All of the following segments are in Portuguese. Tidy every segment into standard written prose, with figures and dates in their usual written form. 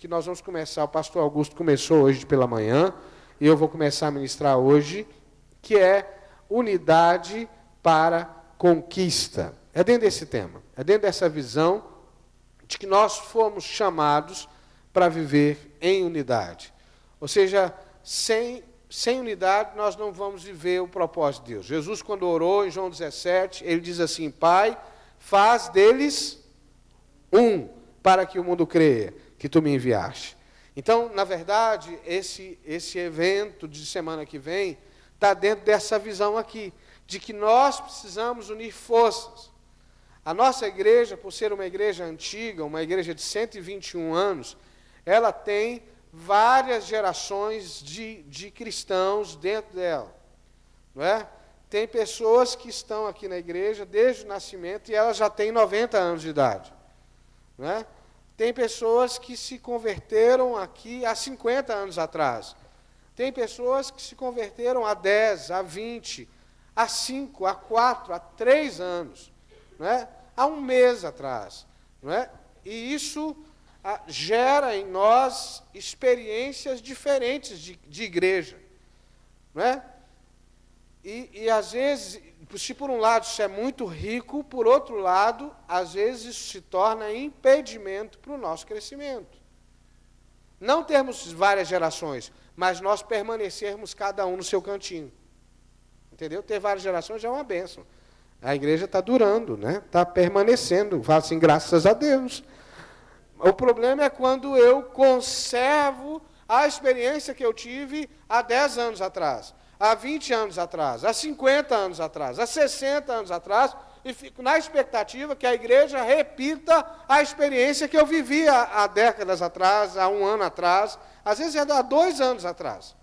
que nós vamos começar. O pastor Augusto começou hoje pela manhã, e eu vou começar a ministrar hoje, que é unidade para conquista. É dentro desse tema, é dentro dessa visão de que nós fomos chamados para viver em unidade. Ou seja, sem unidade nós não vamos viver o propósito de Deus. Jesus, quando orou em João 17, ele diz assim: Pai, faz deles um, para que o mundo creia que tu me enviaste. Então, na verdade, esse evento de semana que vem está dentro dessa visão aqui, de que nós precisamos unir forças. A nossa igreja, por ser uma igreja antiga, uma igreja de 121 anos, ela tem várias gerações de cristãos dentro dela. Não é? Tem pessoas que estão aqui na igreja desde o nascimento e elas já têm 90 anos de idade. Não é? Tem pessoas que se converteram aqui há 50 anos atrás. Tem pessoas que se converteram há 10, há 20, há 5, há 4, há 3 anos. Não é? Há um mês atrás. Não é? E isso gera em nós experiências diferentes de igreja. Não é? E às vezes, se por um lado isso é muito rico, por outro lado, às vezes isso se torna impedimento para o nosso crescimento. Não termos várias gerações, mas nós permanecermos cada um no seu cantinho. Entendeu? Ter várias gerações já é uma bênção. A igreja está durando, né? Está permanecendo. Fala assim, graças a Deus. O problema é quando eu conservo a experiência que eu tive há 10 anos atrás, há 20 anos atrás, há 50 anos atrás, há 60 anos atrás, e fico na expectativa que a igreja repita a experiência que eu vivi há décadas atrás, há 1 ano atrás, às vezes há 2 anos atrás.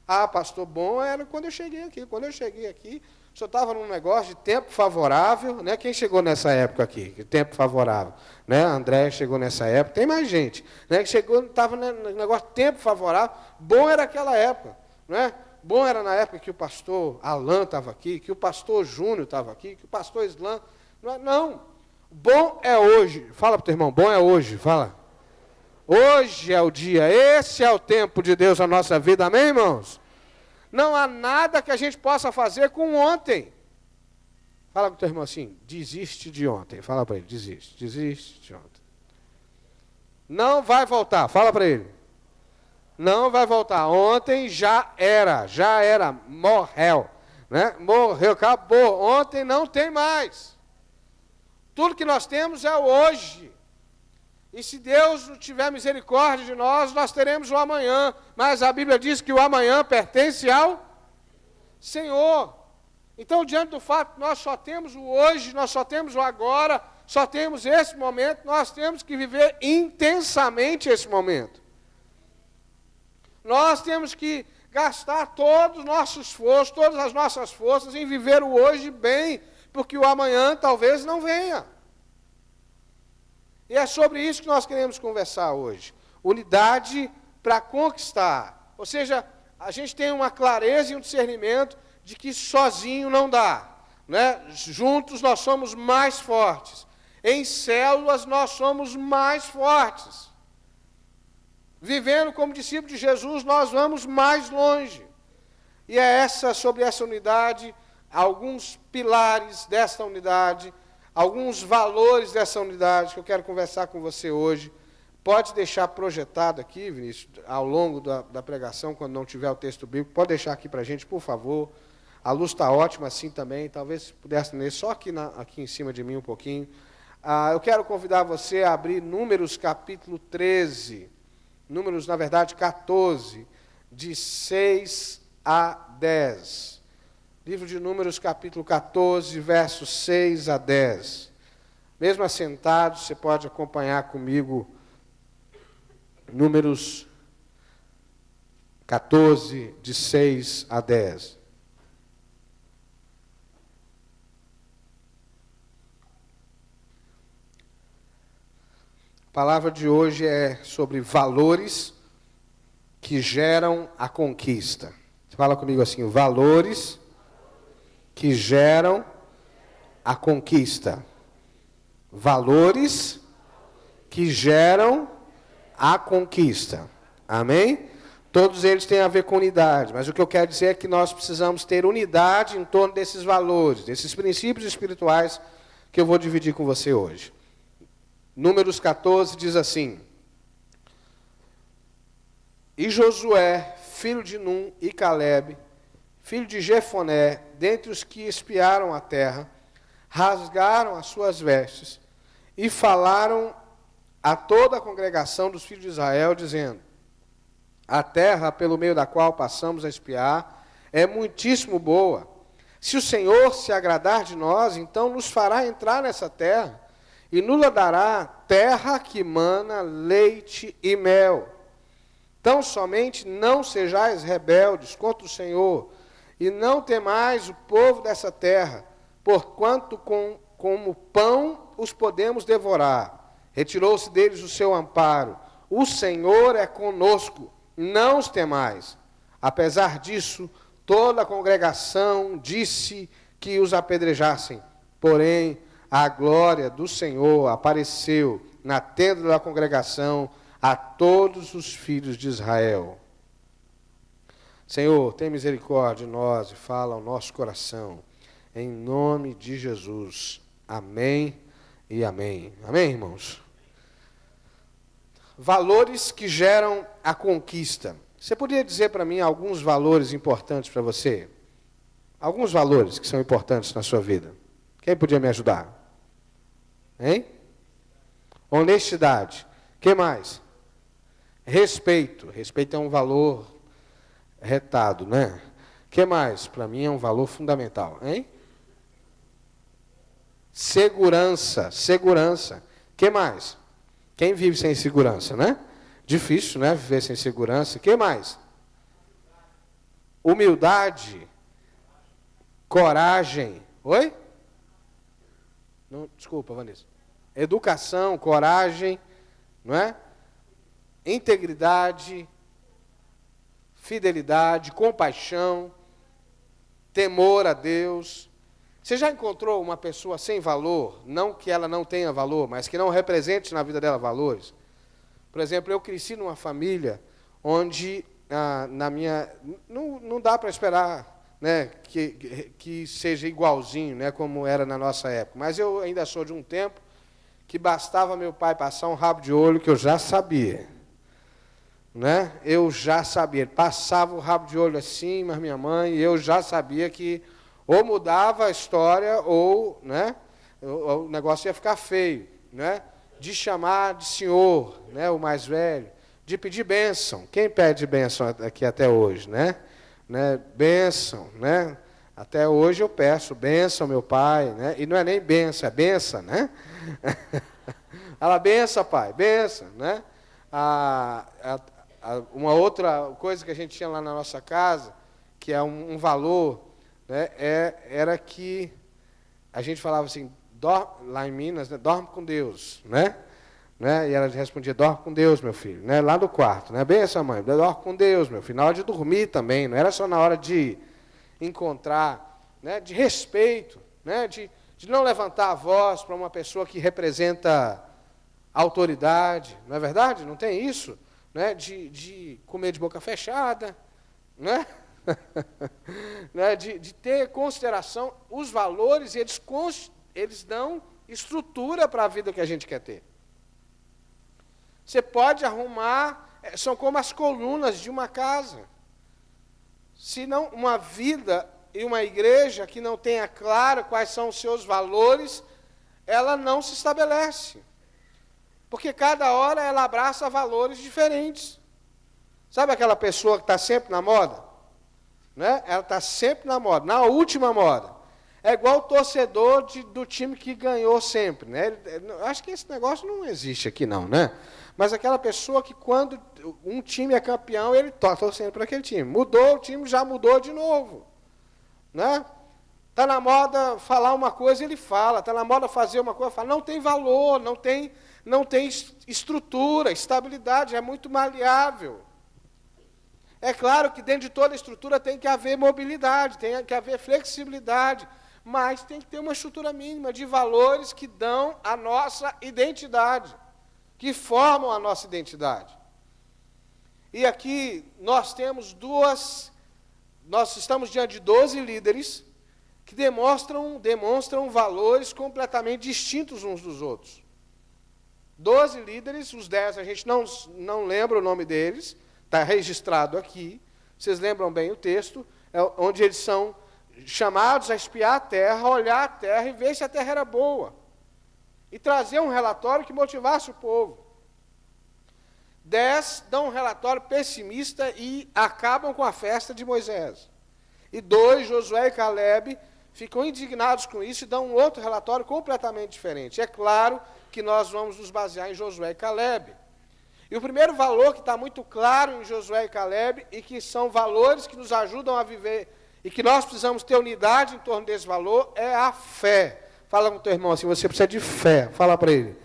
Ah, pastor, bom era quando eu cheguei aqui. Quando eu cheguei aqui, o senhor estava num negócio de tempo favorável, né? Quem chegou nessa época aqui? Tempo favorável, né? André chegou nessa época, tem mais gente, né? Que chegou, estava no negócio de tempo favorável. Bom era aquela época, não é? Bom era na época que o pastor Alain estava aqui, que o pastor Júnior estava aqui, que o pastor Islam. Não. Bom é hoje. Fala para o teu irmão, bom é hoje. Fala. Hoje é o dia, esse é o tempo de Deus na nossa vida, amém, irmãos? Não há nada que a gente possa fazer com ontem. Fala para o teu irmão assim, desiste de ontem. Fala para ele, desiste de ontem. Não vai voltar, fala para ele. Não vai voltar. Ontem já era, morreu. Né? Morreu, acabou. Ontem não tem mais. Tudo que nós temos é o hoje. E se Deus não tiver misericórdia de nós, nós teremos o amanhã. Mas a Bíblia diz que o amanhã pertence ao Senhor. Então, diante do fato que nós só temos o hoje, nós só temos o agora, só temos esse momento, nós temos que viver intensamente esse momento. Nós temos que gastar todo o nosso esforço, todas as nossas forças em viver o hoje bem, porque o amanhã talvez não venha. E é sobre isso que nós queremos conversar hoje. Unidade para conquistar. Ou seja, a gente tem uma clareza e um discernimento de que sozinho não dá. Né? Juntos nós somos mais fortes. Em células nós somos mais fortes. Vivendo como discípulos de Jesus, nós vamos mais longe. E é sobre essa unidade, alguns pilares dessa unidade, alguns valores dessa unidade que eu quero conversar com você hoje. Pode deixar projetado aqui, Vinícius, ao longo da pregação, quando não tiver o texto bíblico, pode deixar aqui para a gente, por favor. A luz está ótima assim também, talvez se pudesse ler só aqui em cima de mim um pouquinho. Eu quero convidar você a abrir Números capítulo 13, Números, na verdade, 14, de 6 a 10. Livro de Números, capítulo 14, versos 6 a 10. Mesmo assentado, você pode acompanhar comigo Números 14, de 6 a 10. A palavra de hoje é sobre valores que geram a conquista. Você fala comigo assim, valores que geram a conquista. Valores que geram a conquista. Amém? Todos eles têm a ver com unidade, mas o que eu quero dizer é que nós precisamos ter unidade em torno desses valores, desses princípios espirituais que eu vou dividir com você hoje. Números 14 diz assim: E Josué, filho de Num, e Calebe, filho de Jefoné, dentre os que espiaram a terra, rasgaram as suas vestes e falaram a toda a congregação dos filhos de Israel, dizendo: A terra pelo meio da qual passamos a espiar é muitíssimo boa. Se o Senhor se agradar de nós, então nos fará entrar nessa terra e nos dará terra que mana leite e mel. Tão somente não sejais rebeldes contra o Senhor, e não temais o povo dessa terra, porquanto como pão os podemos devorar. Retirou-se deles o seu amparo. O Senhor é conosco, não os temais. Apesar disso, toda a congregação disse que os apedrejassem. Porém, a glória do Senhor apareceu na tenda da congregação a todos os filhos de Israel. Senhor, tem misericórdia de nós e fala ao nosso coração. Em nome de Jesus. Amém e amém. Amém, irmãos? Valores que geram a conquista. Você poderia dizer para mim alguns valores importantes para você? Alguns valores que são importantes na sua vida. Quem podia me ajudar? Hein? Honestidade. O que mais? Respeito. Respeito é um valor retado, né? O que mais? Para mim é um valor fundamental. Hein? Segurança. Segurança. O que mais? Quem vive sem segurança, né? Difícil, né? Viver sem segurança. O que mais? Humildade. Coragem. Oi? Não, desculpa, Vanessa. Educação, coragem, não é? Integridade, fidelidade, compaixão, temor a Deus. Você já encontrou uma pessoa sem valor? Não que ela não tenha valor, mas que não represente na vida dela valores. Por exemplo, eu cresci numa família onde, não dá para esperar, né, que seja igualzinho, né, como era na nossa época. Mas eu ainda sou de um tempo que bastava meu pai passar um rabo de olho que eu já sabia. Né? Eu já sabia. Ele passava o rabo de olho assim, mas minha mãe, eu já sabia que ou mudava a história ou, né, o negócio ia ficar feio. Né? De chamar de senhor, né, o mais velho, de pedir bênção. Quem pede bênção aqui até hoje? Né? Bênção. Né? Até hoje eu peço bênção, meu pai. Né? E não é nem bênção, é benção. Né? Ela benção, pai, benção. Né? Uma outra coisa que a gente tinha lá na nossa casa, que é um valor, né, era que a gente falava assim, lá em Minas, né, dorme com Deus, né? E ela respondia, dorme com Deus, meu filho, né? Lá no quarto, né? Bem essa mãe, dorme com Deus, meu filho, na hora de dormir também, não era só na hora de encontrar, né? De respeito, né? De não levantar a voz para uma pessoa que representa autoridade, não é verdade? Não tem isso? Né? De comer de boca fechada, né? Né? De ter consideração, os valores, eles dão estrutura para a vida que a gente quer ter. Você pode arrumar, são como as colunas de uma casa. Se não, uma vida e uma igreja que não tenha claro quais são os seus valores, ela não se estabelece. Porque cada hora ela abraça valores diferentes. Sabe aquela pessoa que está sempre na moda? Né? Ela está sempre na moda, na última moda. É igual o torcedor do time que ganhou sempre. Né? Acho que esse negócio não existe aqui não, né? Mas aquela pessoa que quando um time é campeão, ele está torcendo para aquele time. Mudou o time, já mudou de novo. Né? Está na moda falar uma coisa, ele fala. Está na moda fazer uma coisa, fala. Não tem valor, não tem estrutura, estabilidade, é muito maleável. É claro que dentro de toda a estrutura tem que haver mobilidade, tem que haver flexibilidade, mas tem que ter uma estrutura mínima de valores que dão a nossa identidade. que formam a nossa identidade. E aqui nós estamos diante de 12 líderes que demonstram valores completamente distintos uns dos outros. 12 líderes, os 10 a gente não lembra o nome deles, está registrado aqui, vocês lembram bem o texto, onde eles são chamados a espiar a terra, olhar a terra e ver se a terra era boa. E trazer um relatório que motivasse o povo. 10 dão um relatório pessimista e acabam com a festa de Moisés. E 2, Josué e Caleb, ficam indignados com isso e dão um outro relatório completamente diferente. É claro que nós vamos nos basear em Josué e Caleb. E o primeiro valor que está muito claro em Josué e Caleb, e que são valores que nos ajudam a viver, e que nós precisamos ter unidade em torno desse valor, é a fé. Fala com o teu irmão assim, você precisa de fé. Fala para ele.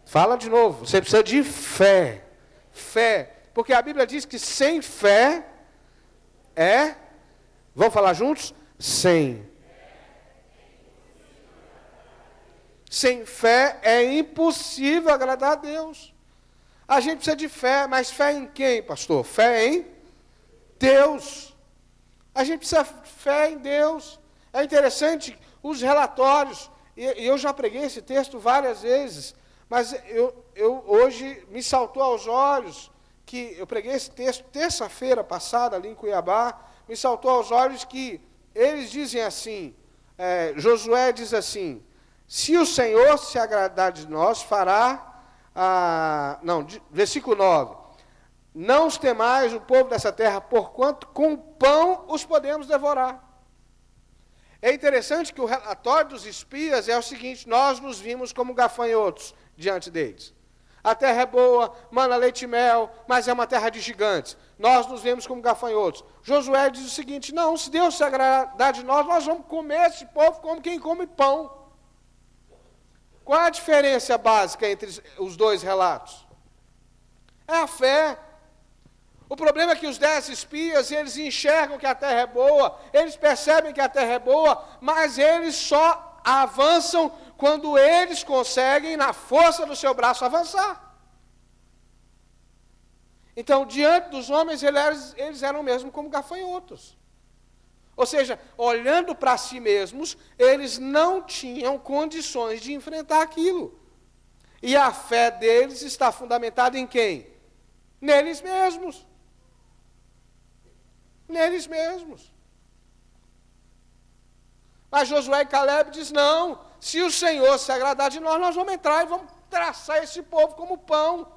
Fala de novo, você precisa de fé. Fé. Porque a Bíblia diz que sem fé vamos falar juntos? Sem fé é impossível agradar a Deus. A gente precisa de fé, mas fé em quem, pastor? Fé em Deus. A gente precisa de fé em Deus. É interessante os relatórios, e eu já preguei esse texto várias vezes, mas eu hoje me saltou aos olhos que eu preguei esse texto terça-feira passada ali em Cuiabá, me saltou aos olhos que eles dizem assim, Josué diz assim, se o Senhor se agradar de nós, fará, versículo 9, não os temais o povo dessa terra, porquanto com pão os podemos devorar. É interessante que o relatório dos espias é o seguinte, nós nos vimos como gafanhotos diante deles. A terra é boa, mana leite e mel, mas é uma terra de gigantes. Nós nos vemos como gafanhotos. Josué diz o seguinte, não, se Deus se agradar de nós vamos comer esse povo como quem come pão. Qual a diferença básica entre os dois relatos? É a fé. O problema é que os 10 espias, eles enxergam que a terra é boa, eles percebem que a terra é boa, mas eles só avançam quando eles conseguem, na força do seu braço, avançar. Então, diante dos homens, eles eram mesmo como gafanhotos. Ou seja, olhando para si mesmos, eles não tinham condições de enfrentar aquilo. E a fé deles está fundamentada em quem? Neles mesmos. Neles mesmos. Mas Josué e Caleb diz, não, se o Senhor se agradar de nós vamos entrar e vamos traçar esse povo como pão.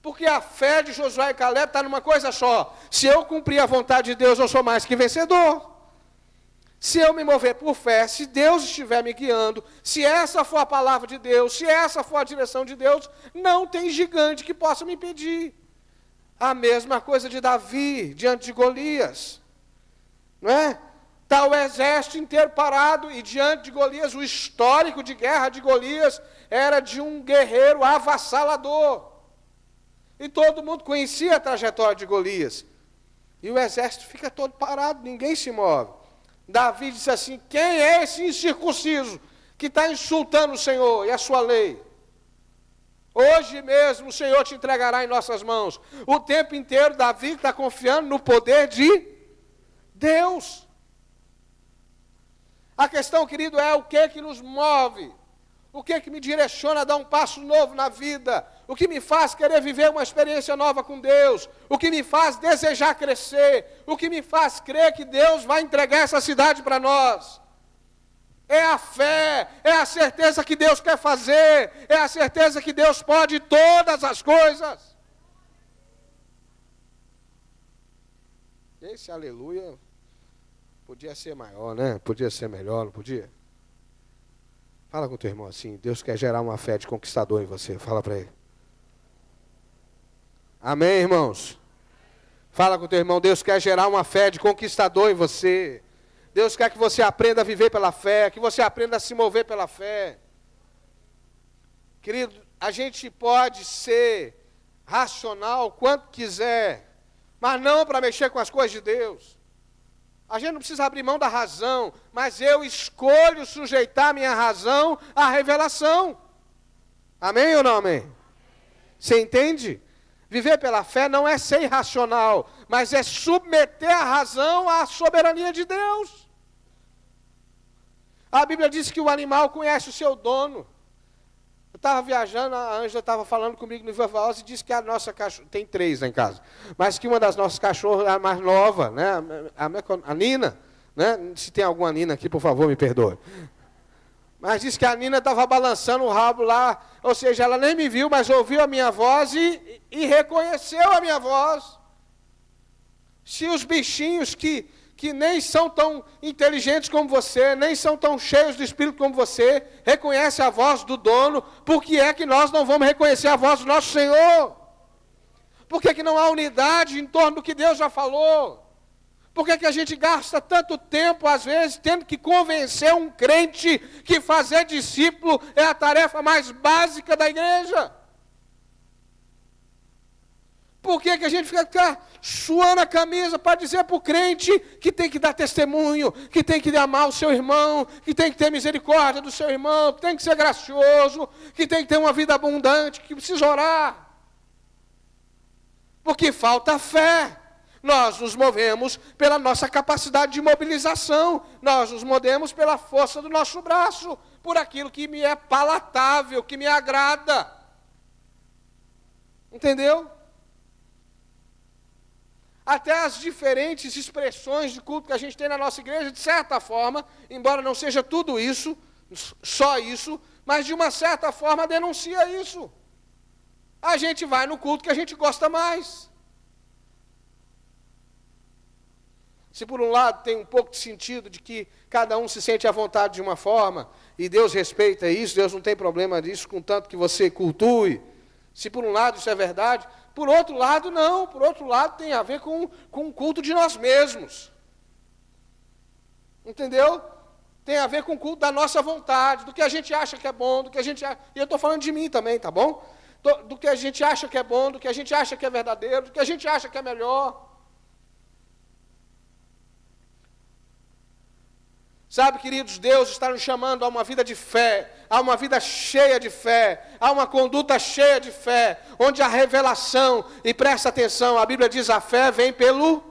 Porque a fé de Josué e Caleb está numa coisa só, se eu cumprir a vontade de Deus, eu sou mais que vencedor. Se eu me mover por fé, se Deus estiver me guiando, se essa for a palavra de Deus, se essa for a direção de Deus, não tem gigante que possa me impedir. A mesma coisa de Davi, diante de Golias. Não é? Está o exército inteiro parado e diante de Golias, o histórico de guerra de Golias era de um guerreiro avassalador. E todo mundo conhecia a trajetória de Golias. E o exército fica todo parado, ninguém se move. Davi disse assim, quem é esse incircunciso que está insultando o Senhor e a sua lei? Hoje mesmo o Senhor te entregará em nossas mãos. O tempo inteiro Davi está confiando no poder de Deus. A questão, querido, é o que nos move? O que me direciona a dar um passo novo na vida? O que me faz querer viver uma experiência nova com Deus? O que me faz desejar crescer? O que me faz crer que Deus vai entregar essa cidade para nós? É a fé, é a certeza que Deus quer fazer, é a certeza que Deus pode todas as coisas. Esse aleluia podia ser maior, né? Podia ser melhor, não podia? Fala com o teu irmão assim, Deus quer gerar uma fé de conquistador em você, fala para ele. Amém, irmãos? Fala com o teu irmão, Deus quer gerar uma fé de conquistador em você. Deus quer que você aprenda a viver pela fé, que você aprenda a se mover pela fé. Querido, a gente pode ser racional quanto quiser, mas não para mexer com as coisas de Deus. A gente não precisa abrir mão da razão, mas eu escolho sujeitar minha razão à revelação. Amém ou não amém? Você entende? Viver pela fé não é ser irracional, mas é submeter a razão à soberania de Deus. A Bíblia diz que o animal conhece o seu dono. Eu estava viajando, a Ângela estava falando comigo no Viva Voz e disse que a nossa cachorra, tem 3 lá em casa, mas que uma das nossas cachorras, a mais nova, né, a Nina, né, se tem alguma Nina aqui, por favor, me perdoe. Mas disse que a Nina estava balançando o rabo lá, ou seja, ela nem me viu, mas ouviu a minha voz e reconheceu a minha voz. Se os bichinhos que nem são tão inteligentes como você, nem são tão cheios do Espírito como você, reconhecem a voz do dono, por que é que nós não vamos reconhecer a voz do nosso Senhor? Por que que não há unidade em torno do que Deus já falou? Por que que a gente gasta tanto tempo, às vezes, tendo que convencer um crente que fazer discípulo é a tarefa mais básica da igreja? Por que que a gente fica suando a camisa para dizer para o crente que tem que dar testemunho, que tem que amar o seu irmão, que tem que ter misericórdia do seu irmão, que tem que ser gracioso, que tem que ter uma vida abundante, que precisa orar? Porque falta fé. Nós nos movemos pela nossa capacidade de mobilização, nós nos movemos pela força do nosso braço, por aquilo que me é palatável, que me agrada. Entendeu? Até as diferentes expressões de culto que a gente tem na nossa igreja, de certa forma, embora não seja tudo isso, só isso, mas de uma certa forma denuncia isso. A gente vai no culto que a gente gosta mais. Se por um lado tem um pouco de sentido de que cada um se sente à vontade de uma forma, e Deus respeita isso, Deus não tem problema disso, contanto que você cultue. Se por um lado isso é verdade, por outro lado não, por outro lado tem a ver com o culto de nós mesmos. Entendeu? Tem a ver com o culto da nossa vontade, do que a gente acha que é bom, do que a gente acha, e eu estou falando de mim também, tá bom? Do que a gente acha que é bom, do que a gente acha que é verdadeiro, do que a gente acha que é melhor. Sabe, queridos, Deus está nos chamando a uma vida de fé, a uma vida cheia de fé, a uma conduta cheia de fé, onde a revelação, e presta atenção, a Bíblia diz a fé vem pelo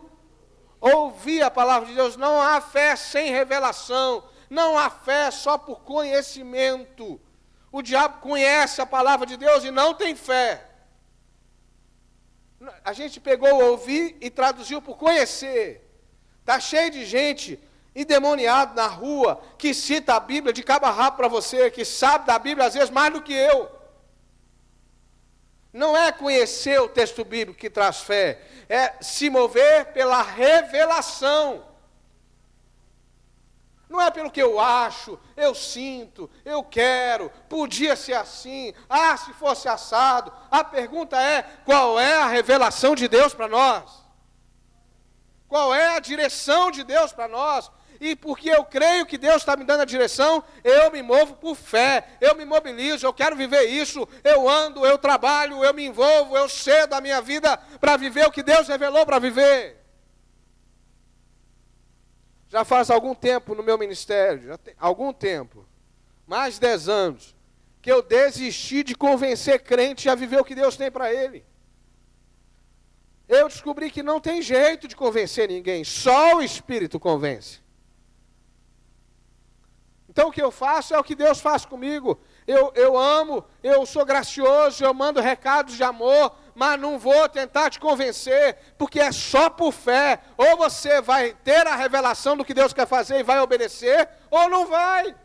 ouvir a palavra de Deus. Não há fé sem revelação, não há fé só por conhecimento. O diabo conhece a palavra de Deus e não tem fé. A gente pegou o ouvir e traduziu por conhecer. Está cheio de gente endemoniado na rua, que cita a Bíblia de cabo a rabo para você, que sabe da Bíblia às vezes mais do que eu. Não é conhecer o texto bíblico que traz fé, é se mover pela revelação. Não é pelo que eu acho, eu sinto, eu quero, podia ser assim, se fosse assado. A pergunta é, qual é a revelação de Deus para nós? Qual é a direção de Deus para nós? E porque eu creio que Deus está me dando a direção, eu me movo por fé, eu me mobilizo, eu quero viver isso, eu ando, eu trabalho, eu me envolvo, eu cedo a minha vida para viver o que Deus revelou para viver. Já faz algum tempo no meu ministério, já tem algum tempo, mais de 10 anos, que eu desisti de convencer crente a viver o que Deus tem para ele. Eu descobri que não tem jeito de convencer ninguém, só o Espírito convence. Então o que eu faço é o que Deus faz comigo. Eu amo, eu sou gracioso, eu mando recados de amor, mas não vou tentar te convencer, porque é só por fé. Ou você vai ter a revelação do que Deus quer fazer e vai obedecer, ou não vai.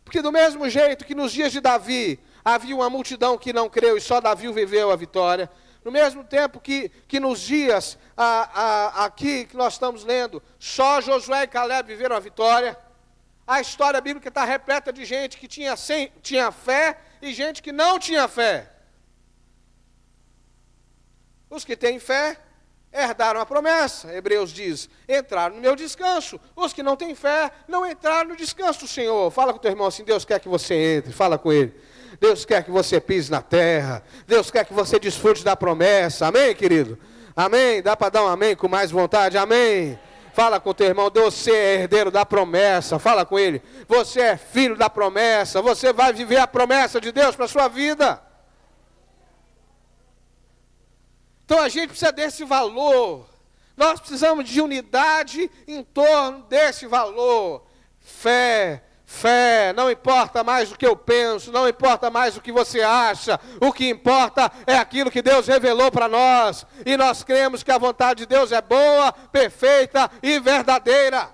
Porque do mesmo jeito que nos dias de Davi, havia uma multidão que não creu e só Davi viveu a vitória. No mesmo tempo que nos dias aqui que nós estamos lendo, só Josué e Caleb viveram a vitória. A história bíblica está repleta de gente que tinha fé e gente que não tinha fé. Os que têm fé herdaram a promessa, Hebreus diz, entraram no meu descanso. Os que não têm fé não entraram no descanso do Senhor. Fala com o teu irmão assim, Deus quer que você entre, fala com ele. Deus quer que você pise na terra. Deus quer que você desfrute da promessa. Amém, querido? Amém? Dá para dar um amém com mais vontade? Amém? Fala com o teu irmão, você é herdeiro da promessa. Fala com ele, você é filho da promessa. Você vai viver a promessa de Deus para a sua vida. Então a gente precisa desse valor. Nós precisamos de unidade em torno desse valor. Fé, não importa mais o que eu penso, não importa mais o que você acha. O que importa é aquilo que Deus revelou para nós. E nós cremos que a vontade de Deus é boa, perfeita e verdadeira.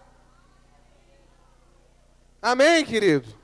Amém, querido?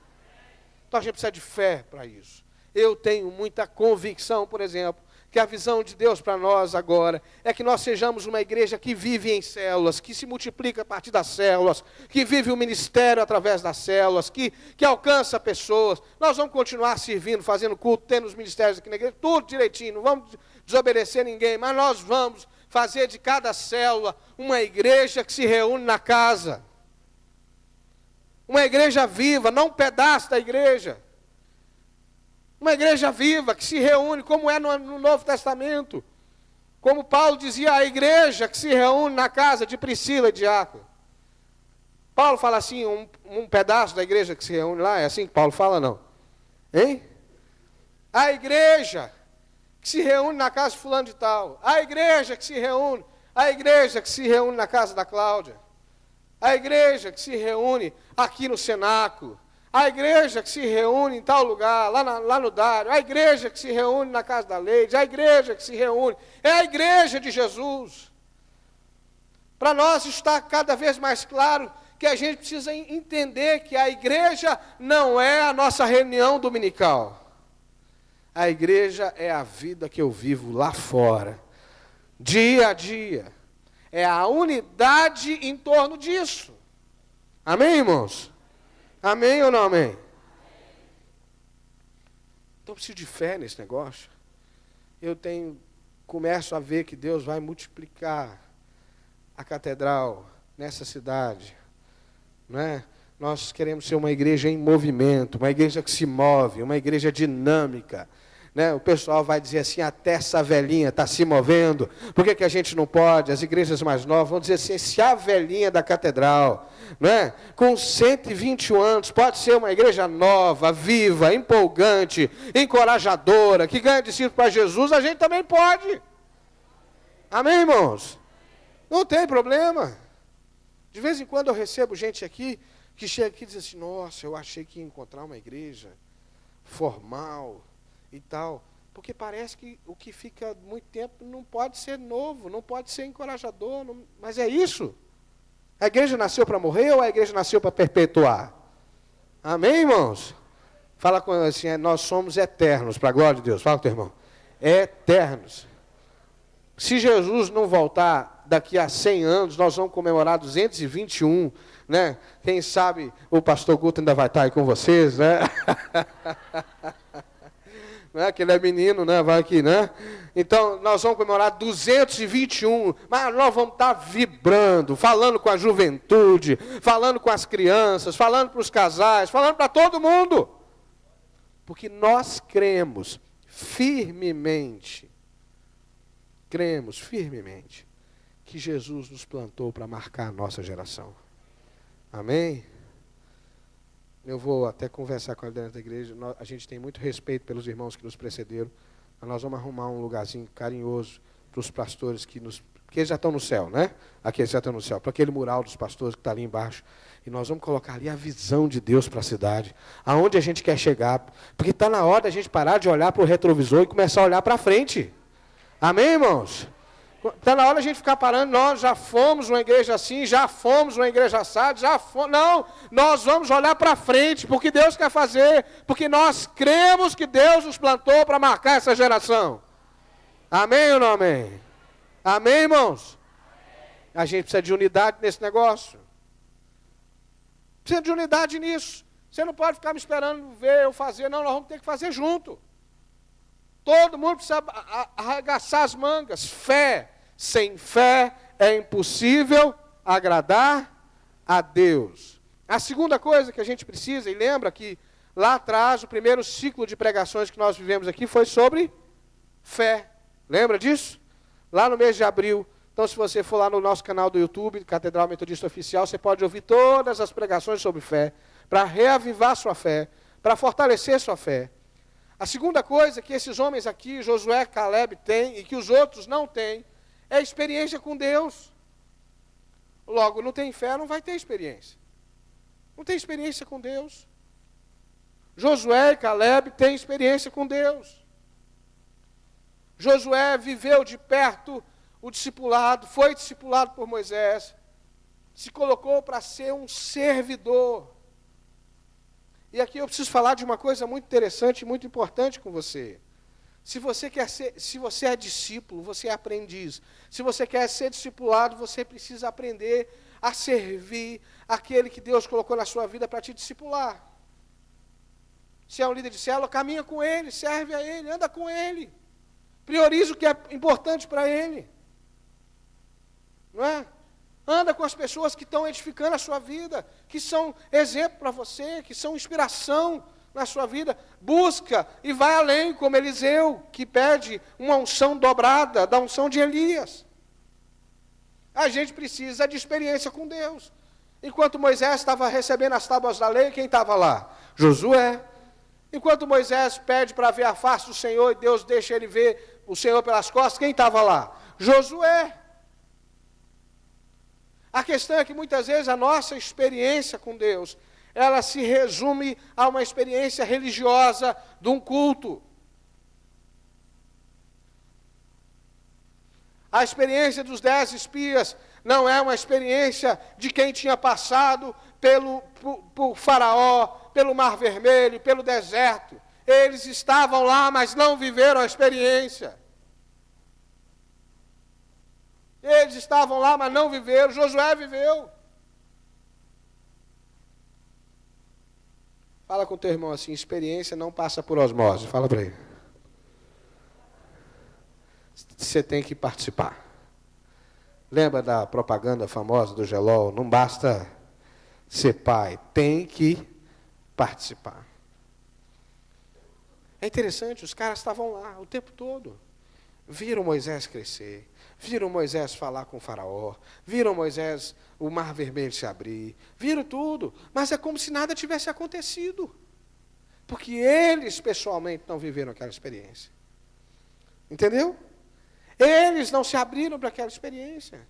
Então a gente precisa de fé para isso. Eu tenho muita convicção, por exemplo, que a visão de Deus para nós agora é que nós sejamos uma igreja que vive em células, que se multiplica a partir das células, que vive o ministério através das células, que alcança pessoas. Nós vamos continuar servindo, fazendo culto, tendo os ministérios aqui na igreja, tudo direitinho, não vamos desobedecer ninguém, mas nós vamos fazer de cada célula uma igreja que se reúne na casa. Uma igreja viva, não um pedaço da igreja. Uma igreja viva, que se reúne, como é no Novo Testamento. Como Paulo dizia, a igreja que se reúne na casa de Priscila e de Áquila. Paulo fala assim, um pedaço da igreja que se reúne lá, é assim que Paulo fala, não? Hein? A igreja que se reúne na casa de fulano de tal. A igreja que se reúne na casa da Cláudia. A igreja que se reúne aqui no cenáculo. A igreja que se reúne em tal lugar, lá no Dário. A igreja que se reúne na casa da Leide. A igreja que se reúne. É a igreja de Jesus. Para nós está cada vez mais claro que a gente precisa entender que a igreja não é a nossa reunião dominical. A igreja é a vida que eu vivo lá fora. Dia a dia. É a unidade em torno disso. Amém, irmãos? Amém ou não amém? Então eu preciso de fé nesse negócio. Começo a ver que Deus vai multiplicar a catedral nessa cidade. Não é? Nós queremos ser uma igreja em movimento, uma igreja que se move, uma igreja dinâmica. Né? O pessoal vai dizer assim, até essa velhinha está se movendo, por que a gente não pode? As igrejas mais novas vão dizer assim, se a velhinha da catedral, né, com 121 anos, pode ser uma igreja nova, viva, empolgante, encorajadora, que ganha discípulos para Jesus, a gente também pode. Amém, irmãos? Não tem problema. De vez em quando eu recebo gente aqui, que chega aqui e diz assim, nossa, eu achei que ia encontrar uma igreja formal, e tal, porque parece que o que fica muito tempo não pode ser novo, não pode ser encorajador, mas é isso. A igreja nasceu para morrer ou a igreja nasceu para perpetuar? Amém, irmãos? Fala com assim, nós somos eternos, para a glória de Deus. Fala com o teu irmão. Eternos. Se Jesus não voltar daqui a 100 anos, nós vamos comemorar 221, né? Quem sabe o pastor Guto ainda vai estar aí com vocês, né? Né? Que ele é menino, né? Vai aqui, né? Então, nós vamos comemorar 221, mas nós vamos estar vibrando, falando com a juventude, falando com as crianças, falando para os casais, falando para todo mundo. Porque nós cremos firmemente que Jesus nos plantou para marcar a nossa geração. Amém? Eu vou até conversar com a liderança da igreja. A gente tem muito respeito pelos irmãos que nos precederam. Mas nós vamos arrumar um lugarzinho carinhoso para os pastores que eles já estão no céu, né? Aqui eles já estão no céu. Para aquele mural dos pastores que está ali embaixo. E nós vamos colocar ali a visão de Deus para a cidade. Aonde a gente quer chegar. Porque está na hora da gente parar de olhar para o retrovisor e começar a olhar para frente. Amém, irmãos? Está na hora da gente ficar parando, nós já fomos uma igreja assim, já fomos uma igreja assada, já fomos. Não, nós vamos olhar para frente, porque Deus quer fazer, porque nós cremos que Deus nos plantou para marcar essa geração. Amém ou não amém? Amém, irmãos? A gente precisa de unidade nesse negócio. Precisa de unidade nisso. Você não pode ficar me esperando ver eu fazer, não, nós vamos ter que fazer junto. Todo mundo precisa arregaçar as mangas. Fé. Sem fé é impossível agradar a Deus. A segunda coisa que a gente precisa, e lembra que lá atrás, o primeiro ciclo de pregações que nós vivemos aqui foi sobre fé. Lembra disso? Lá no mês de abril, Então, se você for lá no nosso canal do YouTube, Catedral Metodista Oficial, você pode ouvir todas as pregações sobre fé, para reavivar sua fé, para fortalecer sua fé. A segunda coisa que esses homens aqui, Josué, Caleb, têm, e que os outros não têm, é a experiência com Deus. Logo, não tem fé, não vai ter experiência. Não tem experiência com Deus. Josué e Caleb têm experiência com Deus. Josué viveu de perto o discipulado, foi discipulado por Moisés, se colocou para ser um servidor. E aqui eu preciso falar de uma coisa muito interessante e muito importante com você. Se você é discípulo, você é aprendiz. Se você quer ser discipulado, você precisa aprender a servir aquele que Deus colocou na sua vida para te discipular. Se é um líder de célula, caminha com ele, serve a ele, anda com ele. Prioriza o que é importante para ele. Não é? Anda com as pessoas que estão edificando a sua vida, que são exemplo para você, que são inspiração na sua vida. Busca e vai além, como Eliseu, que pede uma unção dobrada da unção de Elias. A gente precisa de experiência com Deus. Enquanto Moisés estava recebendo as tábuas da lei, quem estava lá? Josué. Enquanto Moisés pede para ver a face do Senhor e Deus deixa ele ver o Senhor pelas costas, quem estava lá? Josué. A questão é que muitas vezes a nossa experiência com Deus, ela se resume a uma experiência religiosa de um culto. A experiência dos 10 espias não é uma experiência de quem tinha passado por Faraó, pelo Mar Vermelho, pelo deserto. Eles estavam lá, mas não viveram a experiência. Eles estavam lá, mas não viveram. Josué viveu. Fala com o teu irmão assim, experiência não passa por osmose. Fala para ele. Você tem que participar. Lembra da propaganda famosa do Gelol? Não basta ser pai, tem que participar. É interessante, os caras estavam lá o tempo todo. Viram Moisés crescer, viram Moisés falar com o faraó, viram Moisés, o Mar Vermelho se abrir, viram tudo, mas é como se nada tivesse acontecido. Porque eles, pessoalmente, não viveram aquela experiência. Entendeu? Eles não se abriram para aquela experiência.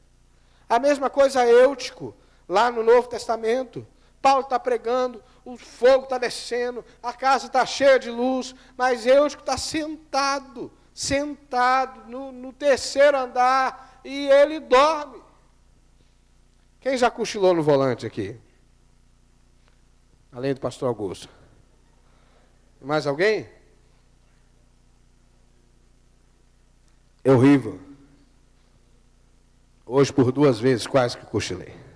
A mesma coisa Eutico, lá no Novo Testamento. Paulo está pregando, o fogo está descendo, a casa está cheia de luz, mas Eutico está sentado no terceiro andar, e ele dorme. Quem já cochilou no volante aqui? Além do pastor Augusto. Mais alguém? É horrível. Hoje, por 2 vezes, quase que cochilei.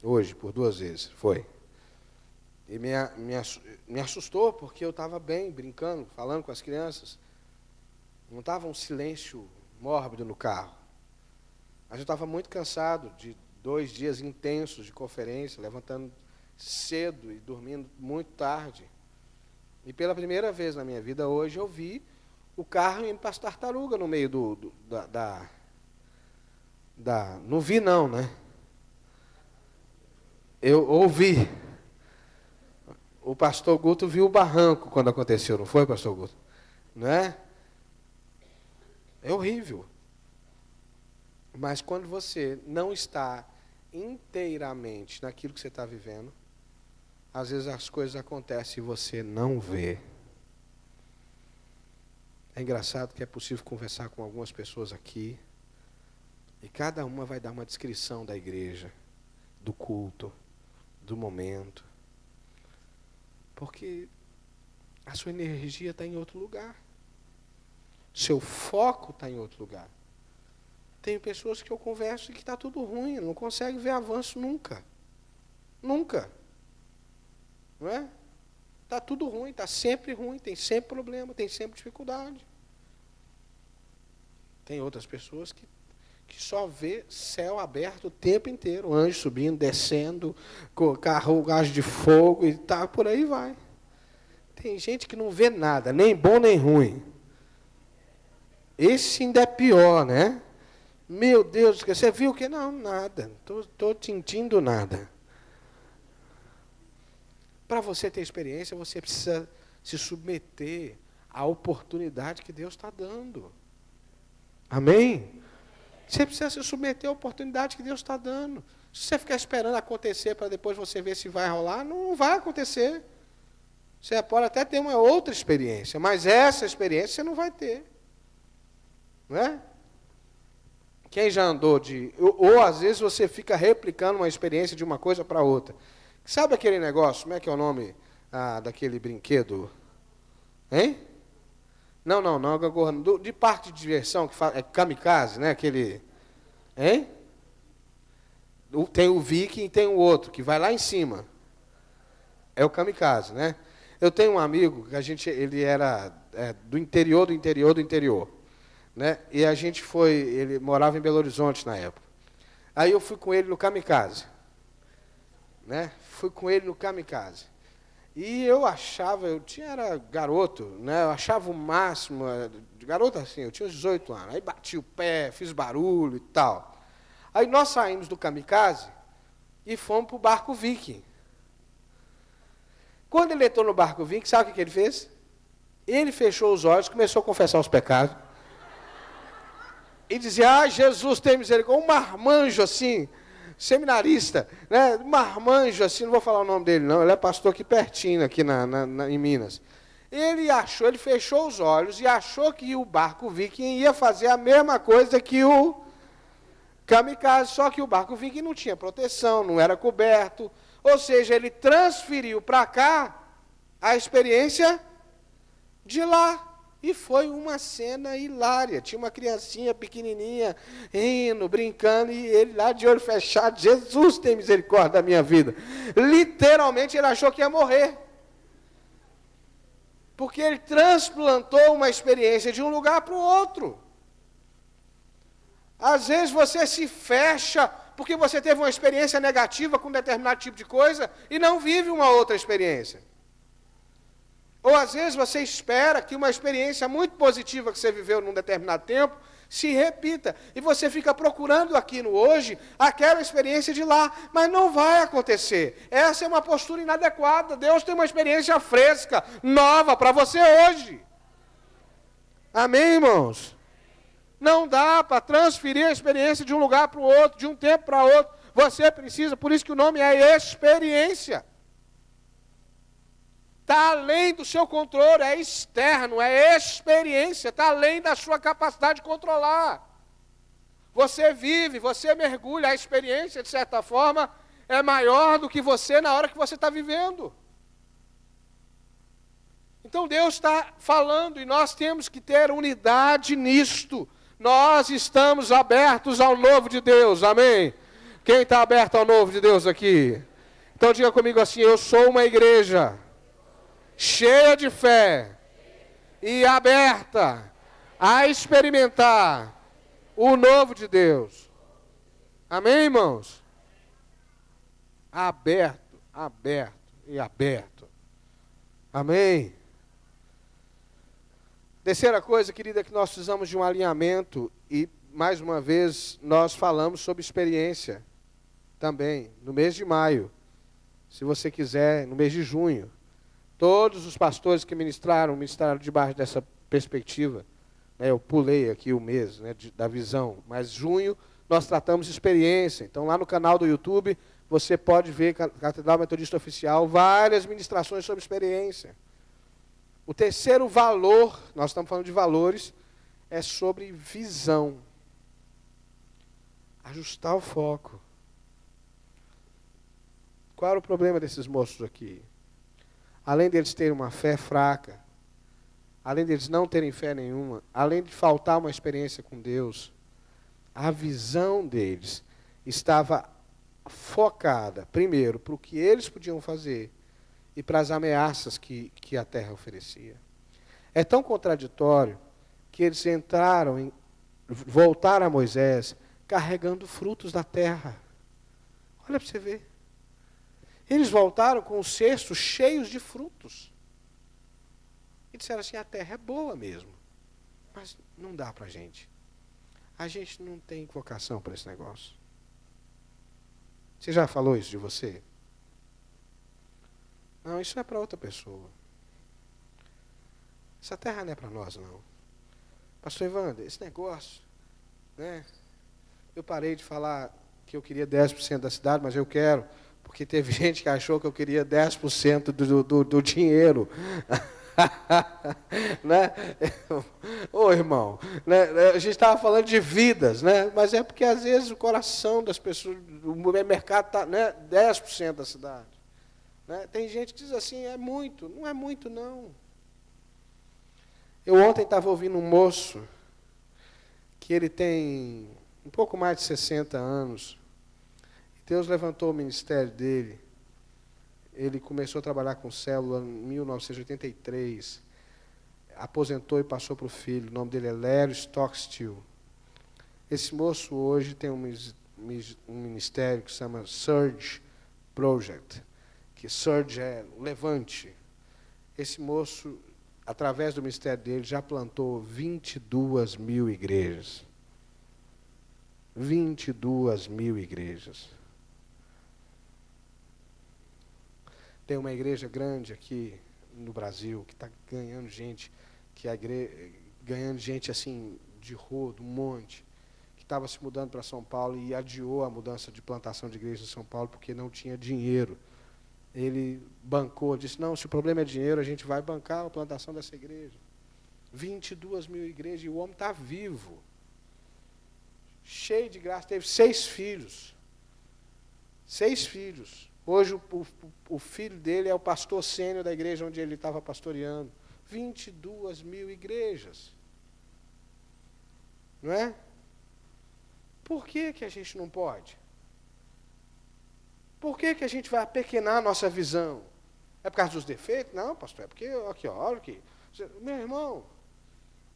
Hoje, por 2 vezes, foi. E me assustou, porque eu estava bem, brincando, falando com as crianças. Não estava um silêncio mórbido no carro. Mas eu estava muito cansado de 2 dias intensos de conferência, levantando cedo e dormindo muito tarde. E pela primeira vez na minha vida, hoje, eu vi o carro indo para as tartarugas no meio não vi não, né? Eu ouvi. O pastor Guto viu o barranco quando aconteceu, não foi, pastor Guto? Não é? É horrível. Mas quando você não está inteiramente naquilo que você está vivendo, às vezes as coisas acontecem e você não vê. É engraçado que é possível conversar com algumas pessoas aqui, e cada uma vai dar uma descrição da igreja, do culto, do momento. Porque a sua energia está em outro lugar. Seu foco está em outro lugar. Tem pessoas que eu converso e que está tudo ruim, não consegue ver avanço nunca. Nunca. Não é? Está tudo ruim, está sempre ruim, tem sempre problema, tem sempre dificuldade. Tem outras pessoas que só vê céu aberto o tempo inteiro, anjo subindo, descendo, carruagem de fogo e tá, por aí vai. Tem gente que não vê nada, nem bom nem ruim. Esse ainda é pior, né? Meu Deus, você viu que? Não, nada. Estou sentindo nada. Para você ter experiência, você precisa se submeter à oportunidade que Deus está dando. Amém? Você precisa se submeter à oportunidade que Deus está dando. Se você ficar esperando acontecer para depois você ver se vai rolar, não vai acontecer. Você pode até ter uma outra experiência, mas essa experiência você não vai ter. Não é? Quem já andou de... Ou às vezes você fica replicando uma experiência de uma coisa para outra. Sabe aquele negócio, como é que é o nome daquele brinquedo? Hein? Não, de parque de diversão, que é kamikaze, né? Aquele... Hein? Tem o Viking e tem o outro, que vai lá em cima. É o kamikaze, né? Eu tenho um amigo, que ele era do interior, né? E a gente ele morava em Belo Horizonte na época. Aí eu fui com ele no kamikaze. Né? Fui com ele no kamikaze. E eu achava, era garoto, né? Eu achava o máximo, garoto assim, eu tinha uns 18 anos. Aí bati o pé, fiz barulho e tal. Aí nós saímos do kamikaze e fomos para o barco Viking. Quando ele entrou no barco Viking, sabe o que ele fez? Ele fechou os olhos, começou a confessar os pecados. E dizia, Jesus tem misericórdia. Um marmanjo assim, seminarista, né? Marmanjo assim, não vou falar o nome dele não, ele é pastor aqui pertinho, aqui em Minas. Ele fechou os olhos e achou que o barco Viking ia fazer a mesma coisa que o kamikaze, só que o barco Viking não tinha proteção, não era coberto, ou seja, ele transferiu para cá a experiência de lá. E foi uma cena hilária. Tinha uma criancinha pequenininha, rindo, brincando, e ele lá de olho fechado, Jesus tem misericórdia da minha vida. Literalmente ele achou que ia morrer. Porque ele transplantou uma experiência de um lugar para o outro. Às vezes você se fecha porque você teve uma experiência negativa com um determinado tipo de coisa e não vive uma outra experiência. Ou às vezes você espera que uma experiência muito positiva que você viveu num determinado tempo se repita. E você fica procurando aqui no hoje aquela experiência de lá, mas não vai acontecer. Essa é uma postura inadequada. Deus tem uma experiência fresca, nova para você hoje. Amém, irmãos? Não dá para transferir a experiência de um lugar para o outro, de um tempo para outro. Você precisa, por isso que o nome é experiência. Está além do seu controle, é externo, é experiência, está além da sua capacidade de controlar. Você vive, você mergulha, a experiência, de certa forma, é maior do que você na hora que você está vivendo. Então Deus está falando e nós temos que ter unidade nisto. Nós estamos abertos ao novo de Deus, amém? Quem está aberto ao novo de Deus aqui? Então diga comigo assim, eu sou uma igreja cheia de fé e aberta a experimentar o novo de Deus. Amém, irmãos? Aberto e aberto. Amém? Terceira coisa, querida, é que nós precisamos de um alinhamento e, mais uma vez, nós falamos sobre experiência também, no mês de maio. Se você quiser, no mês de junho. Todos os pastores que ministraram debaixo dessa perspectiva. Né, eu pulei aqui o mês, né, da visão, mas junho nós tratamos de experiência. Então, lá no canal do YouTube, você pode ver, Catedral Metodista Oficial, várias ministrações sobre experiência. O terceiro valor, nós estamos falando de valores, é sobre visão. Ajustar o foco. Qual era o problema desses moços aqui? Além deles terem uma fé fraca, além deles não terem fé nenhuma, além de faltar uma experiência com Deus, a visão deles estava focada, primeiro, para o que eles podiam fazer e para as ameaças que a terra oferecia. É tão contraditório que eles voltaram a Moisés carregando frutos da terra. Olha para você ver. Eles voltaram com os cestos cheios de frutos. E disseram assim, a terra é boa mesmo. Mas não dá para a gente. A gente não tem vocação para esse negócio. Você já falou isso de você? Não, isso é para outra pessoa. Essa terra não é para nós, não. Pastor Evandro, esse negócio, né? Eu parei de falar que eu queria 10% da cidade, mas eu quero, porque teve gente que achou que eu queria 10% do dinheiro. Né? Ô irmão, né? A gente estava falando de vidas, né? Mas é porque às vezes o coração das pessoas, o mercado está, né, 10% da cidade. Né? Tem gente que diz assim, é muito. Não é muito, não. Eu ontem estava ouvindo um moço que ele tem um pouco mais de 60 anos. Deus levantou o ministério dele. Ele começou a trabalhar com célula em 1983. Aposentou e passou para o filho. O nome dele é Larry Stockstill. Esse moço hoje tem um ministério que se chama Surge Project. Que Surge é levante. Esse moço, através do ministério dele, já plantou 22 mil igrejas. 22 mil igrejas. Tem uma igreja grande aqui no Brasil que está ganhando gente, ganhando gente assim de rodo, um monte, que estava se mudando para São Paulo e adiou a mudança de plantação de igreja em São Paulo porque não tinha dinheiro. Ele bancou, disse, não, se o problema é dinheiro, a gente vai bancar a plantação dessa igreja. 22 mil igrejas, e o homem está vivo. Cheio de graça, teve 6 filhos. 6 filhos. Hoje o filho dele é o pastor sênior da igreja onde ele estava pastoreando. 22 mil igrejas. Não é? Por que a gente não pode? Por que a gente vai apequenar a nossa visão? É por causa dos defeitos? Não, pastor, é porque, aqui, ó, olha aqui. Meu irmão,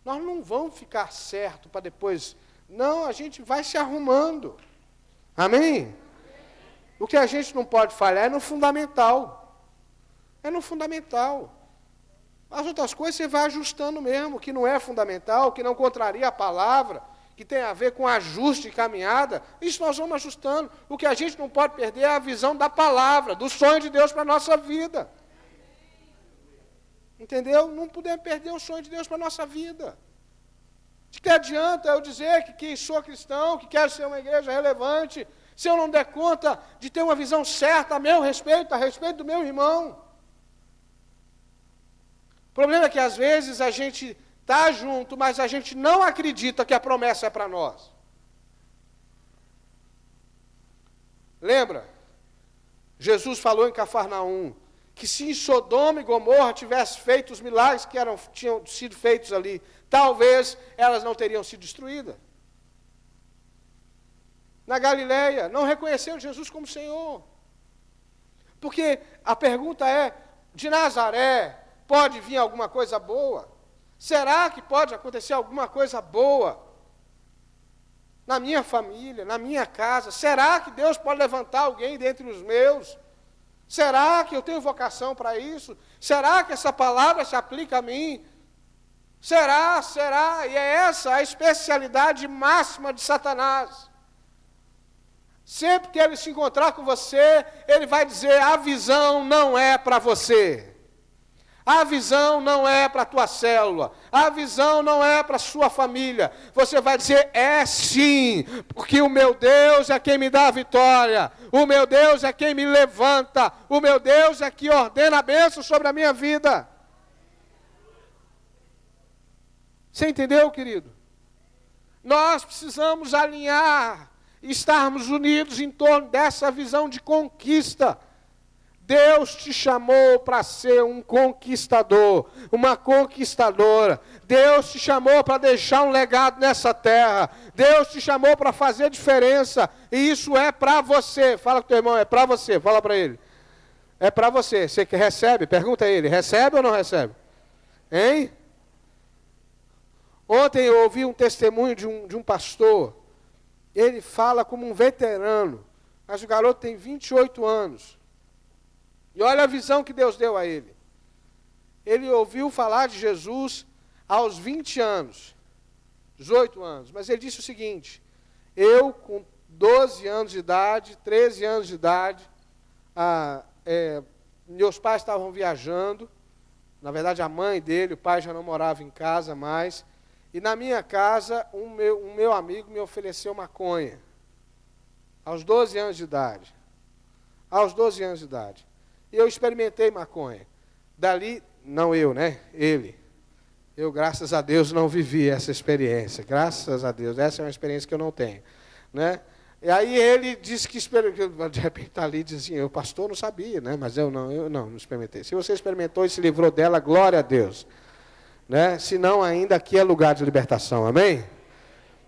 nós não vamos ficar certo para depois. Não, a gente vai se arrumando. Amém? O que a gente não pode falhar é no fundamental. É no fundamental. As outras coisas você vai ajustando mesmo, que não é fundamental, que não contraria a palavra, que tem a ver com ajuste e caminhada, isso nós vamos ajustando. O que a gente não pode perder é a visão da palavra, do sonho de Deus para a nossa vida. Entendeu? Não podemos perder o sonho de Deus para a nossa vida. De que adianta eu dizer que sou cristão, que quero ser uma igreja relevante, se eu não der conta de ter uma visão certa a meu respeito, a respeito do meu irmão? O problema é que às vezes a gente está junto, mas a gente não acredita que a promessa é para nós. Lembra? Jesus falou em Cafarnaum que se em Sodoma e Gomorra tivesse feito os milagres que tinham sido feitos ali, talvez elas não teriam sido destruídas. Na Galileia, não reconheceram Jesus como Senhor. Porque a pergunta é, de Nazaré pode vir alguma coisa boa? Será que pode acontecer alguma coisa boa na minha família, na minha casa? Será que Deus pode levantar alguém dentre os meus? Será que eu tenho vocação para isso? Será que essa palavra se aplica a mim? Será? E é essa a especialidade máxima de Satanás. Sempre que ele se encontrar com você, ele vai dizer, a visão não é para você. A visão não é para a tua célula. A visão não é para a sua família. Você vai dizer, é sim, porque o meu Deus é quem me dá a vitória. O meu Deus é quem me levanta. O meu Deus é que ordena a bênção sobre a minha vida. Você entendeu, querido? Nós precisamos alinhar, estarmos unidos em torno dessa visão de conquista. Deus te chamou para ser um conquistador, uma conquistadora. Deus te chamou para deixar um legado nessa terra. Deus te chamou para fazer diferença. E isso é para você. Fala com teu irmão, é para você. Fala para ele. É para você. Você que recebe? Pergunta a ele. Recebe ou não recebe? Hein? Ontem eu ouvi um testemunho de um pastor. Ele fala como um veterano, mas o garoto tem 28 anos. E olha a visão que Deus deu a ele. Ele ouviu falar de Jesus aos 20 anos. 18 anos. Mas ele disse o seguinte, eu com 12 anos de idade, 13 anos de idade, meus pais estavam viajando, na verdade a mãe dele, o pai já não morava em casa mais, e na minha casa um meu amigo me ofereceu maconha, aos 12 anos de idade. Aos 12 anos de idade. E eu experimentei maconha. Dali, não eu, né? Ele. Eu, graças a Deus, não vivi essa experiência. Graças a Deus. Essa é uma experiência que eu não tenho. Né? E aí ele disse que de repente está ali dizia, o pastor não sabia, né? Mas eu não experimentei. Se você experimentou e se livrou dela, glória a Deus. Né? Se não, ainda aqui é lugar de libertação. Amém?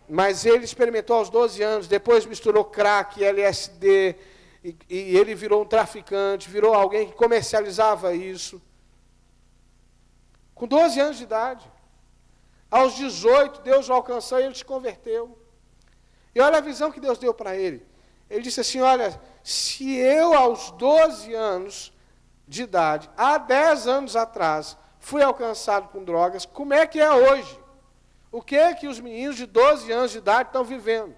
Mas ele experimentou aos 12 anos, depois misturou crack, LSD, e ele virou um traficante, virou alguém que comercializava isso. Com 12 anos de idade. Aos 18, Deus o alcançou e ele se converteu. E olha a visão que Deus deu para ele. Ele disse assim, olha, se eu aos 12 anos de idade, há 10 anos atrás, fui alcançado com drogas, como é que é hoje? O que é que os meninos de 12 anos de idade estão vivendo?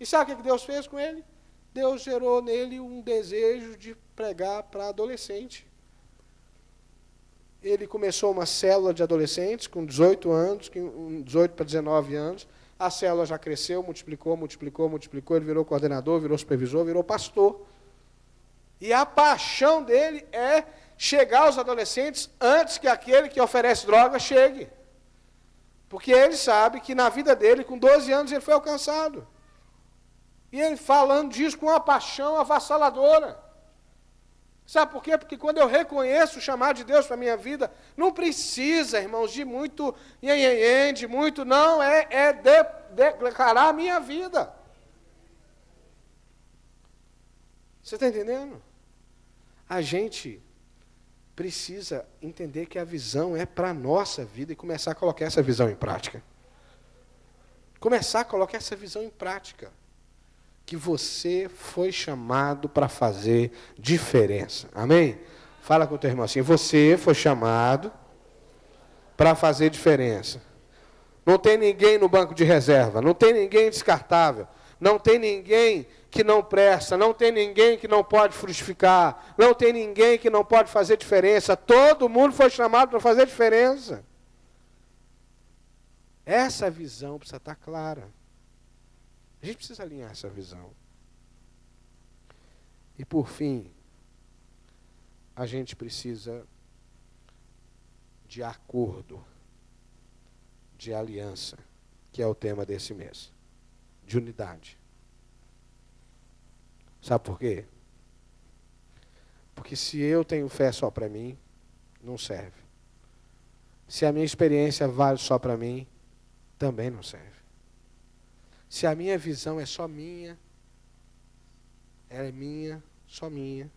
E sabe o que Deus fez com ele? Deus gerou nele um desejo de pregar para adolescente. Ele começou uma célula de adolescentes com 18 anos, 18 para 19 anos. A célula já cresceu, multiplicou. Ele virou coordenador, virou supervisor, virou pastor. E a paixão dele é chegar aos adolescentes antes que aquele que oferece droga chegue. Porque ele sabe que na vida dele, com 12 anos, ele foi alcançado. E ele falando disso com uma paixão avassaladora. Sabe por quê? Porque quando eu reconheço o chamado de Deus para a minha vida, não precisa, irmãos, de muito de muito, não, declarar a minha vida. Você está entendendo? A gente precisa entender que a visão é para a nossa vida e começar a colocar essa visão em prática. Começar a colocar essa visão em prática. Que você foi chamado para fazer diferença. Amém? Fala com o teu irmão assim, você foi chamado para fazer diferença. Não tem ninguém no banco de reserva, não tem ninguém descartável, não tem ninguém que não presta, não tem ninguém que não pode frutificar, não tem ninguém que não pode fazer diferença. Todo mundo foi chamado para fazer diferença. Essa visão precisa estar clara. A gente precisa alinhar essa visão. E por fim, a gente precisa de acordo, de aliança, que é o tema desse mês, de unidade. Sabe por quê? Porque se eu tenho fé só para mim, não serve. Se a minha experiência vale só para mim, também não serve. Se a minha visão é só minha, ela é minha, só minha,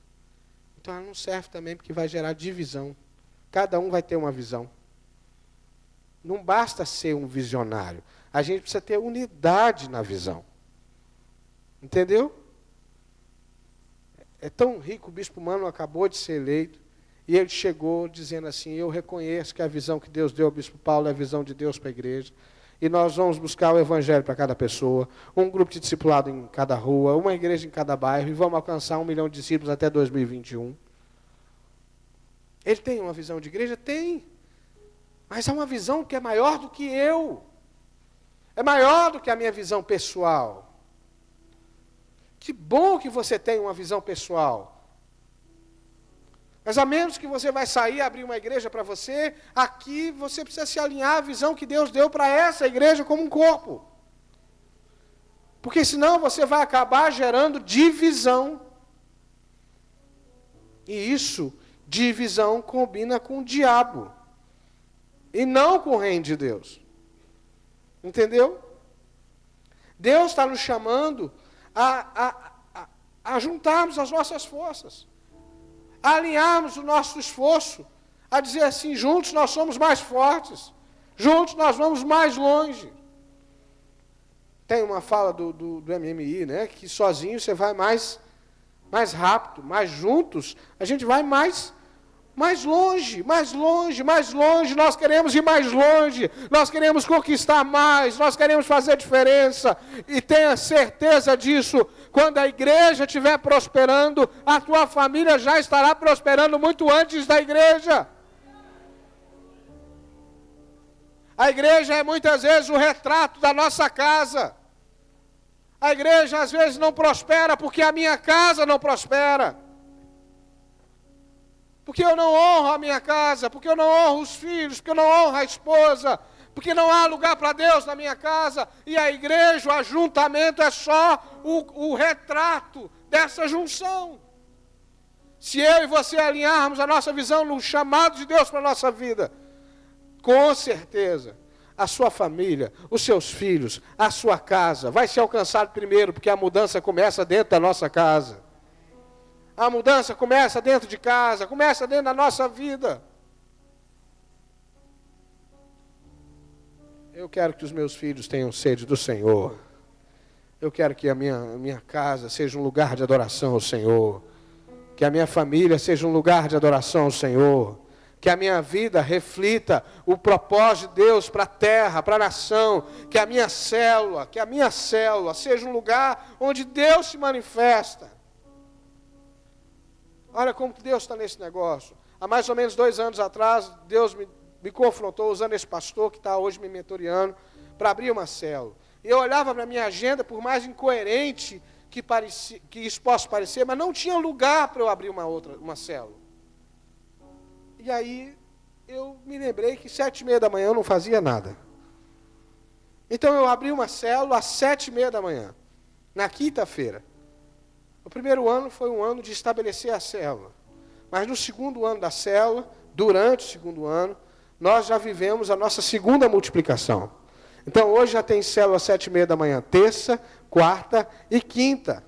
então ela não serve também porque vai gerar divisão. Cada um vai ter uma visão. Não basta ser um visionário. A gente precisa ter unidade na visão. Entendeu? É tão rico, o bispo Mano acabou de ser eleito, e ele chegou dizendo assim, eu reconheço que a visão que Deus deu ao bispo Paulo é a visão de Deus para a igreja. E nós vamos buscar o evangelho para cada pessoa, um grupo de discipulado em cada rua, uma igreja em cada bairro, e vamos alcançar 1 milhão de discípulos até 2021. Ele tem uma visão de igreja? Tem. Mas é uma visão que é maior do que eu. É maior do que a minha visão pessoal. Que bom que você tem uma visão pessoal. Mas a menos que você vai sair e abrir uma igreja para você, aqui você precisa se alinhar à visão que Deus deu para essa igreja como um corpo. Porque senão você vai acabar gerando divisão. E isso, divisão, combina com o diabo. E não com o reino de Deus. Entendeu? Deus está nos chamando a juntarmos as nossas forças. A alinharmos o nosso esforço, a dizer assim, juntos nós somos mais fortes, juntos nós vamos mais longe. Tem uma fala do MMI, né, que sozinho você vai mais rápido, mas juntos a gente vai mais Mais longe, mais longe, mais longe, nós queremos ir mais longe, nós queremos conquistar mais, nós queremos fazer diferença, e tenha certeza disso, quando a igreja estiver prosperando, a tua família já estará prosperando muito antes da igreja. A igreja é muitas vezes o retrato da nossa casa. A igreja às vezes não prospera porque a minha casa não prospera. Porque eu não honro a minha casa, porque eu não honro os filhos, porque eu não honro a esposa, porque não há lugar para Deus na minha casa. E a igreja, o ajuntamento é só o retrato dessa junção. Se eu e você alinharmos a nossa visão no chamado de Deus para a nossa vida, com certeza, a sua família, os seus filhos, a sua casa, vai ser alcançado primeiro, porque a mudança começa dentro da nossa casa. A mudança começa dentro de casa, começa dentro da nossa vida. Eu quero que os meus filhos tenham sede do Senhor. Eu quero que a minha casa seja um lugar de adoração ao Senhor. Que a minha família seja um lugar de adoração ao Senhor. Que a minha vida reflita o propósito de Deus para a terra, para a nação. Que a minha célula seja um lugar onde Deus se manifesta. Olha como Deus está nesse negócio. Há mais ou menos 2 anos atrás, Deus me confrontou usando esse pastor que está hoje me mentoreando para abrir uma célula. E eu olhava para a minha agenda, por mais incoerente que isso possa parecer, mas não tinha lugar para eu abrir uma célula. E aí eu me lembrei que 7h30 da manhã eu não fazia nada. Então eu abri uma célula às 7h30 da manhã, na quinta-feira. O primeiro ano foi um ano de estabelecer a célula. Mas no segundo ano da célula, durante o segundo ano, nós já vivemos a nossa segunda multiplicação. Então hoje já tem célula às 7h30 da manhã, terça, quarta e quinta.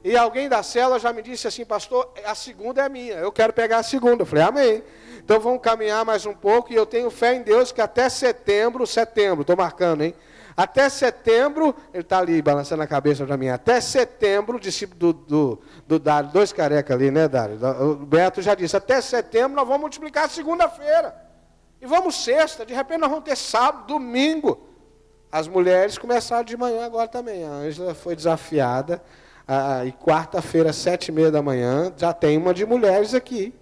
E alguém da célula já me disse assim, pastor, a segunda é minha, eu quero pegar a segunda. Eu falei, amém. Então vamos caminhar mais um pouco, e eu tenho fé em Deus que até setembro, estou marcando, hein? Até setembro, ele está ali balançando a cabeça para mim, até setembro, discípulo do Dário, 2 carecas ali, né, Dário? O Beto já disse, até setembro nós vamos multiplicar segunda-feira. E vamos sexta, de repente nós vamos ter sábado, domingo. As mulheres começaram de manhã agora também. A Ângela foi desafiada, e quarta-feira, 7h30 da manhã, já tem uma de mulheres aqui.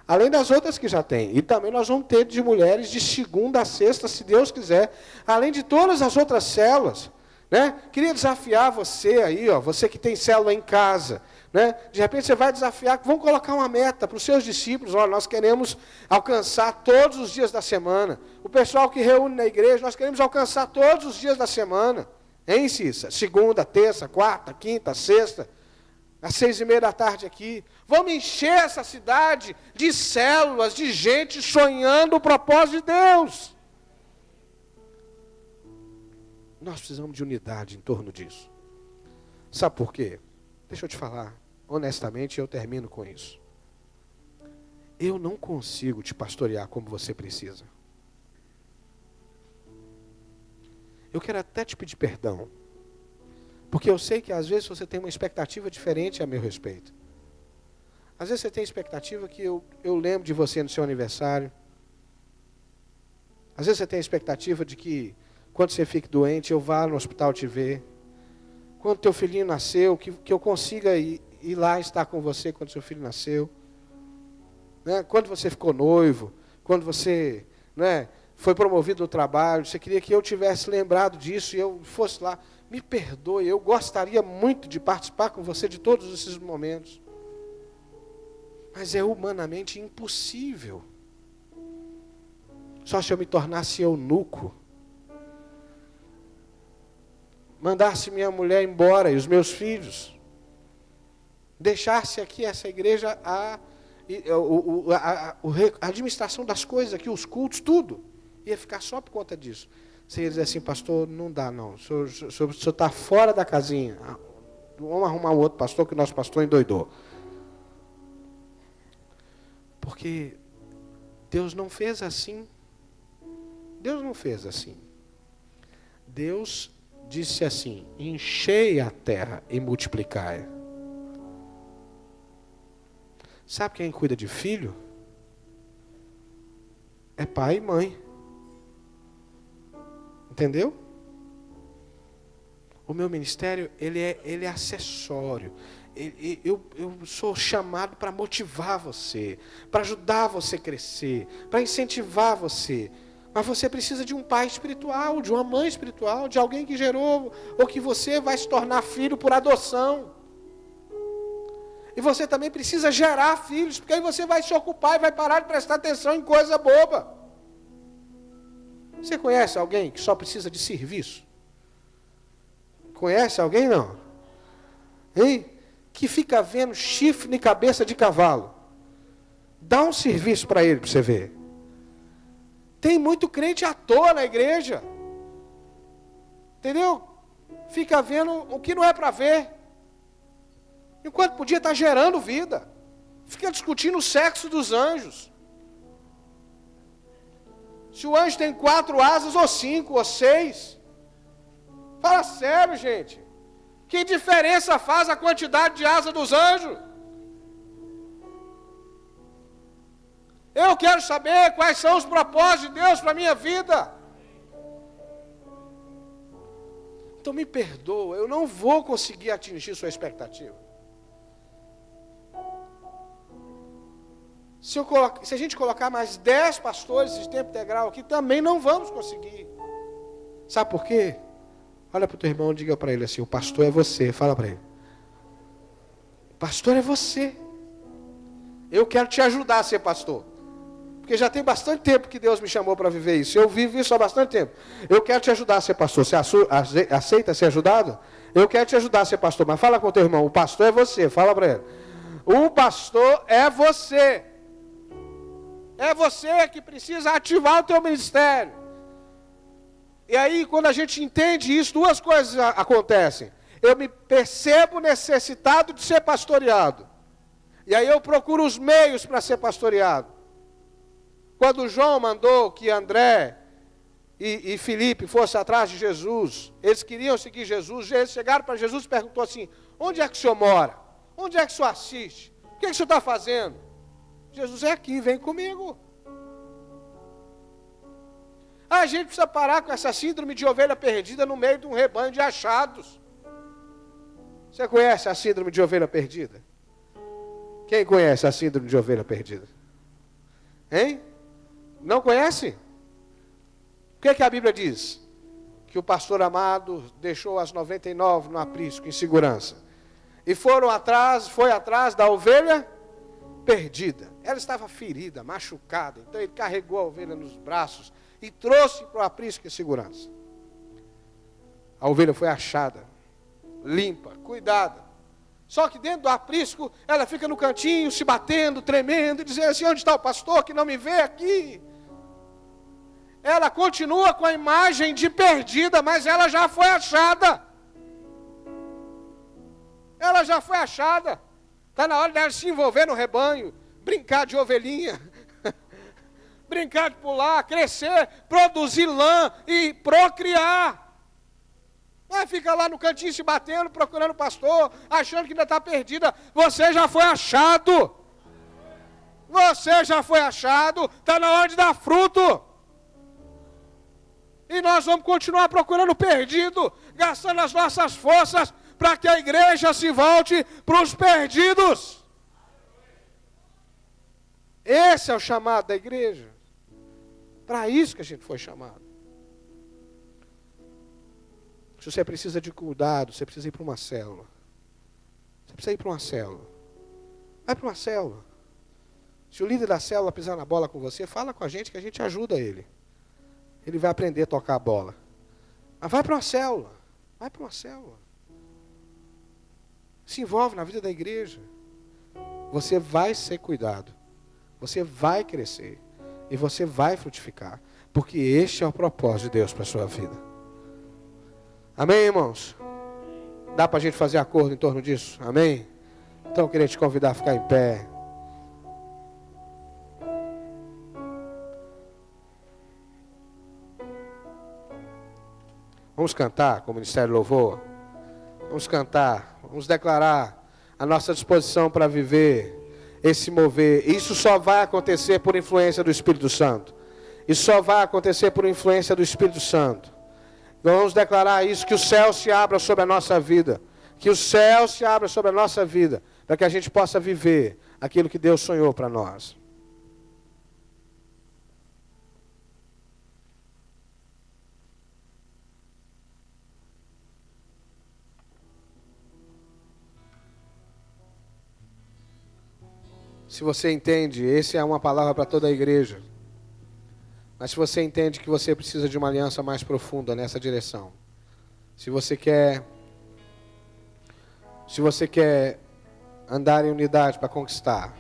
Além das outras que já tem. E também nós vamos ter de mulheres de segunda a sexta, se Deus quiser. Além de todas as outras células. Né? Queria desafiar você aí, você que tem célula em casa. Né? De repente você vai desafiar, vamos colocar uma meta para os seus discípulos. Olha, nós queremos alcançar todos os dias da semana. O pessoal que reúne na igreja, nós queremos alcançar todos os dias da semana. Hein, Cissa? Segunda, terça, quarta, quinta, sexta. Às 6h30 da tarde aqui. Vamos encher essa cidade de células, de gente sonhando o propósito de Deus. Nós precisamos de unidade em torno disso. Sabe por quê? Deixa eu te falar, honestamente, eu termino com isso. Eu não consigo te pastorear como você precisa. Eu quero até te pedir perdão. Porque eu sei que às vezes você tem uma expectativa diferente a meu respeito. Às vezes você tem expectativa que eu lembro de você no seu aniversário. Às vezes você tem a expectativa de que quando você fique doente eu vá no hospital te ver. Quando teu filhinho nasceu, que eu consiga ir lá estar com você quando seu filho nasceu. Né? Quando você ficou noivo, quando você foi promovido no trabalho, você queria que eu tivesse lembrado disso e eu fosse lá. Me perdoe, eu gostaria muito de participar com você de todos esses momentos. Mas é humanamente impossível. Só se eu me tornasse eunuco. Mandasse minha mulher embora e os meus filhos. Deixasse aqui essa igreja a administração das coisas aqui, os cultos, tudo. Ia ficar só por conta disso. Você ia dizer assim, pastor, não dá não. O senhor está fora da casinha. Vamos arrumar um outro pastor, que o nosso pastor endoidou. Porque Deus não fez assim. Deus não fez assim. Deus disse assim, enchei a terra e multiplicai. Sabe quem cuida de filho? é pai e mãe. Entendeu? O meu ministério, ele é acessório. Eu sou chamado para motivar você, para ajudar você a crescer, para incentivar você. Mas você precisa de um pai espiritual, de uma mãe espiritual, de alguém que gerou, ou que você vai se tornar filho por adoção. E você também precisa gerar filhos, porque aí você vai se ocupar e vai parar de prestar atenção em coisa boba. Você conhece alguém que só precisa de serviço? Conhece alguém, não? Hein? Que fica vendo chifre em cabeça de cavalo. Dá um serviço para ele, para você ver. Tem muito crente à toa na igreja. Entendeu? Fica vendo o que não é para ver. Enquanto podia estar gerando vida. Fica discutindo o sexo dos anjos. Se o anjo tem 4 asas, ou 5, ou 6. Fala sério, gente. Que diferença faz a quantidade de asas dos anjos? Eu quero saber quais são os propósitos de Deus para a minha vida. Então me perdoa, eu não vou conseguir atingir sua expectativa. Se a gente colocar mais 10 pastores de tempo integral aqui, também não vamos conseguir. Sabe por quê? Olha para o teu irmão e diga para ele assim, o pastor é você. Fala para ele. O pastor é você. Eu quero te ajudar a ser pastor. Porque já tem bastante tempo que Deus me chamou para viver isso. Eu vivo isso há bastante tempo. Eu quero te ajudar a ser pastor. Você aceita ser ajudado? Eu quero te ajudar a ser pastor. Mas fala com o teu irmão, o pastor é você. Fala para ele. O pastor é você. É você que precisa ativar o teu ministério. E aí, quando a gente entende isso, 2 coisas acontecem. Eu me percebo necessitado de ser pastoreado. E aí eu procuro os meios para ser pastoreado. Quando João mandou que André e Filipe fossem atrás de Jesus, eles queriam seguir Jesus, eles chegaram para Jesus e perguntou assim, onde é que o senhor mora? Onde é que o senhor assiste? O que é que o senhor está fazendo? Jesus é aqui, vem comigo. A gente precisa parar com essa síndrome de ovelha perdida no meio de um rebanho de achados. Você conhece a síndrome de ovelha perdida? Quem conhece a síndrome de ovelha perdida? Hein? Não conhece? O que é que a Bíblia diz? Que o pastor amado deixou as 99 no aprisco, em segurança. E foi atrás da ovelha perdida. Ela estava ferida, machucada. Então ele carregou a ovelha nos braços e trouxe para o aprisco em segurança. A ovelha foi achada, limpa, cuidada. Só que dentro do aprisco, ela fica no cantinho, se batendo, tremendo, e dizendo assim, onde está o pastor que não me vê aqui? Ela continua com a imagem de perdida, mas ela já foi achada. Ela já foi achada. Está na hora dela se envolver no rebanho, brincar de ovelhinha, brincar de pular, crescer, produzir lã e procriar. Vai ficar lá no cantinho se batendo, procurando o pastor, achando que ainda está perdida. Você já foi achado. Você já foi achado. Está na hora de dar fruto. E nós vamos continuar procurando o perdido, gastando as nossas forças para que a igreja se volte para os perdidos. Esse é o chamado da igreja. Para isso que a gente foi chamado. Se você precisa de cuidado, você precisa ir para uma célula. Você precisa ir para uma célula. Vai para uma célula. Se o líder da célula pisar na bola com você, fala com a gente que a gente ajuda ele. Ele vai aprender a tocar a bola. Mas vai para uma célula. Vai para uma célula. Se envolve na vida da igreja. Você vai ser cuidado. Você vai crescer. E você vai frutificar. Porque este é o propósito de Deus para a sua vida. Amém, irmãos? Dá para a gente fazer acordo em torno disso? Amém? Então eu queria te convidar a ficar em pé. Vamos cantar com o Ministério Louvor. Vamos cantar, vamos declarar a nossa disposição para viver esse mover. Isso só vai acontecer por influência do Espírito Santo. E só vai acontecer por influência do Espírito Santo. Vamos declarar isso, que o céu se abra sobre a nossa vida. Que o céu se abra sobre a nossa vida, para que a gente possa viver aquilo que Deus sonhou para nós. Se você entende, essa é uma palavra para toda a igreja. Mas se você entende que você precisa de uma aliança mais profunda nessa direção, se você quer andar em unidade para conquistar,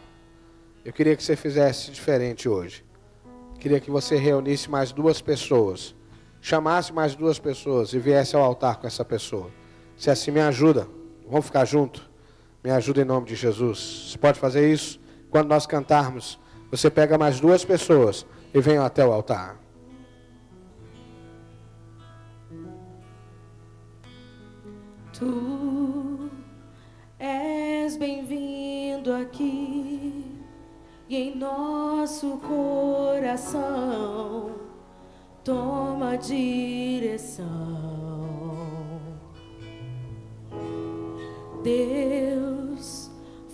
eu queria que você fizesse diferente hoje. Queria que você reunisse mais 2 pessoas, chamasse mais 2 pessoas e viesse ao altar com essa pessoa. Se assim, me ajuda, vamos ficar junto? Me ajuda em nome de Jesus. Você pode fazer isso? Quando nós cantarmos, você pega mais 2 pessoas e venham até o altar. Tu és bem-vindo aqui, e em nosso coração toma direção. Deus,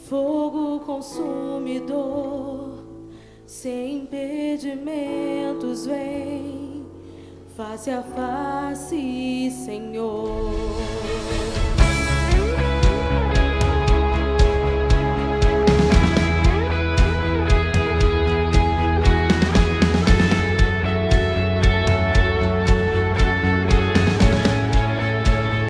fogo consumidor, sem impedimentos vem, face a face, Senhor.